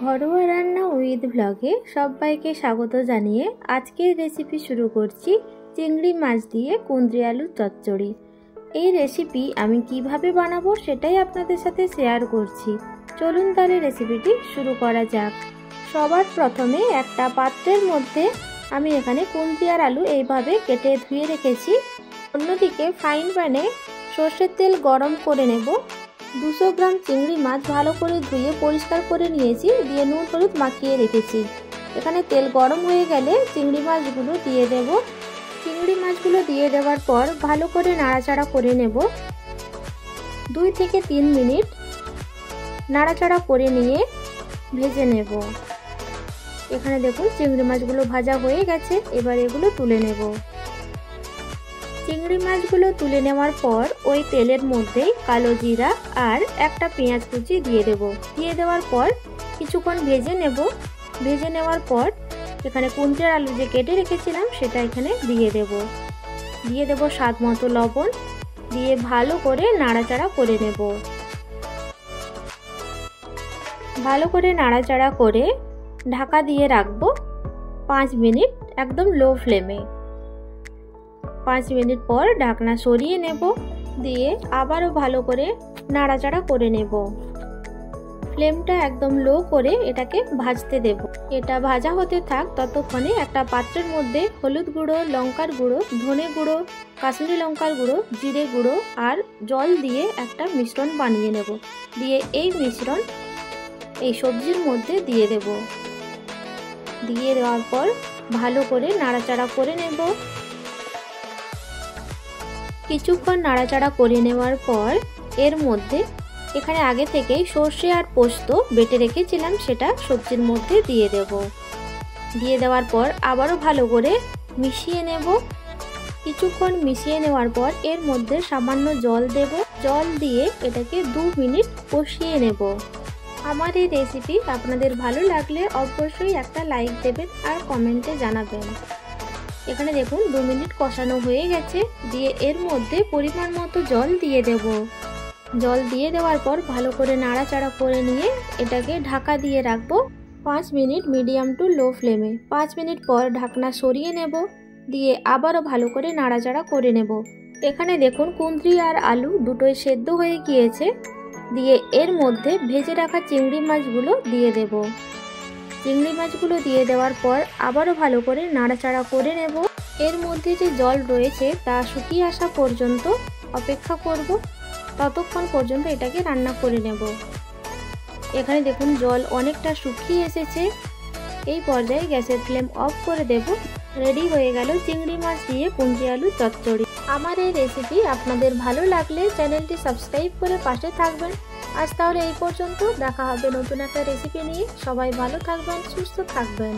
ঘরোয়া রান্না উইথ ব্লগে সবাইকে স্বাগত জানিয়ে আজকের রেসিপি শুরু করছি চিংড়ি মাছ দিয়ে কুঁদরি আলুর চচ্চড়ি। এই রেসিপি আমি কিভাবে বানাবো সেটাই আপনাদের সাথে শেয়ার করছি। চলুন তাহলে রেসিপিটি শুরু করা যাক। সবার প্রথমে একটা পাত্রের মধ্যে আমি এখানে কুঁদরি আর আলু এইভাবে কেটে ধুয়ে রেখেছি। অন্যদিকে ফ্রাইং প্যানে সর্ষের তেল গরম করে নেব। 200 গ্রাম চিংড়ি মাছ ভালো করে ধুয়ে পরিষ্কার করে নিয়েছি, দিয়ে নুন হলুদ মাখিয়ে রেখেছি। এখানে তেল গরম হয়ে গেলে চিংড়ি মাছগুলো দিয়ে দেব। চিংড়ি মাছগুলো দিয়ে দেওয়ার পর ভালো করে নাড়াচাড়া করে নেব। 2 থেকে 3 মিনিট নাড়াচাড়া করে নিয়ে ভেজে নেব। এখানে দেখুন চিংড়ি মাছগুলো ভাজা হয়ে গেছে, এবার এগুলো তুলে নেব। চিংড়ি মাছগুলো তুলে নেওয়ার পর ওই তেলের মধ্যেই কালো জিরা আর একটা পেঁয়াজ কুচি দিয়ে দেব। দিয়ে দেওয়ার পর কিছুক্ষণ ভেজে নেব। ভেজে নেওয়ার পর এখানে কুঁদরি আলু যে কেটে রেখেছিলাম সেটা এখানে দিয়ে দেব। দিয়ে দেব স্বাদ মতো লবণ, দিয়ে ভালো করে নাড়াচাড়া করে নেব। ভালো করে নাড়াচাড়া করে ঢাকা দিয়ে রাখবো 5 মিনিট একদম লো ফ্লেমে। 5 মিনিট পর ঢাকনা সরিয়ে নেব, দিয়ে আবারও ভালো করে নাড়াচাড়া করে নেব। ফ্লেমটা একদম লো করে এটাকে ভাজতে দেব। এটা ভাজা হতে থাক, ততক্ষণে একটা পাত্রের মধ্যে হলুদ গুঁড়ো, লঙ্কার গুঁড়ো, ধনে গুঁড়ো, কাশ্মীরি লঙ্কার গুঁড়ো, জিরে গুঁড়ো আর জল দিয়ে একটা মিশ্রণ বানিয়ে নেব। দিয়ে এই মিশ্রণ এই সবজির মধ্যে দিয়ে দেব। দিয়ে দেওয়ার পর ভালো করে নাড়াচাড়া করে নেব। কিছুক্ষণ নাড়াচাড়া করে নেওয়ার পর এর মধ্যে এখানে আগে থেকেই সর্ষে আর পোস্ত বেটে রেখেছিলাম, সেটা সবজির মধ্যে দিয়ে দেব। দিয়ে দেওয়ার পর আবারও ভালো করে মিশিয়ে নেব। কিছুক্ষণ মিশিয়ে নেওয়ার পর এর মধ্যে সামান্য জল দেব। জল দিয়ে এটাকে 2 মিনিট কষিয়ে নেব। আমার এই রেসিপি আপনাদের ভালো লাগলে অবশ্যই একটা লাইক দেবেন আর কমেন্টে জানাবেন। এখানে দেখুন 2 মিনিট কষানো হয়ে গেছে। দিয়ে এর মধ্যে পরিমাণ মতো জল দিয়ে দেব। জল দিয়ে দেওয়ার পর ভালো করে নাড়াচাড়া করে নিয়ে এটাকে ঢাকা দিয়ে রাখবো 5 মিনিট মিডিয়াম টু লো ফ্লেমে। 5 মিনিট পর ঢাকনা সরিয়ে নেব, দিয়ে আবারও ভালো করে নাড়াচাড়া করে নেব। এখানে দেখুন কুঁদরি আর আলু দুটোই সেদ্ধ হয়ে গিয়েছে। দিয়ে এর মধ্যে ভেজে রাখা চিংড়ি মাছগুলো দিয়ে দেব। চিংড়ি মাছগুলো দিয়ে দেওয়ার পর আবারও ভালো করে নাড়াচাড়া করে নেব। এর মধ্যে যে জল রয়েছে তা শুকিয়ে আসা পর্যন্ত অপেক্ষা করব। ততক্ষণ পর্যন্ত এটাকে রান্না করে নেব। এখানে দেখুন জল অনেকটা শুকিয়ে এসেছে। এই পর্যায়ে গ্যাসের ফ্লেম অফ করে দেব। রেডি হয়ে গেল চিংড়ি মাছ দিয়ে কুঁদরি আলুর চচ্চড়ি। আমার এই রেসিপি আপনাদের ভালো লাগলে চ্যানেলটি সাবস্ক্রাইব করে পাশে থাকবেন। আজ তাহলে এই পর্যন্ত, দেখা হবে নতুন একটা রেসিপি নিয়ে। সবাই ভালো থাকবেন, সুস্থ থাকবেন।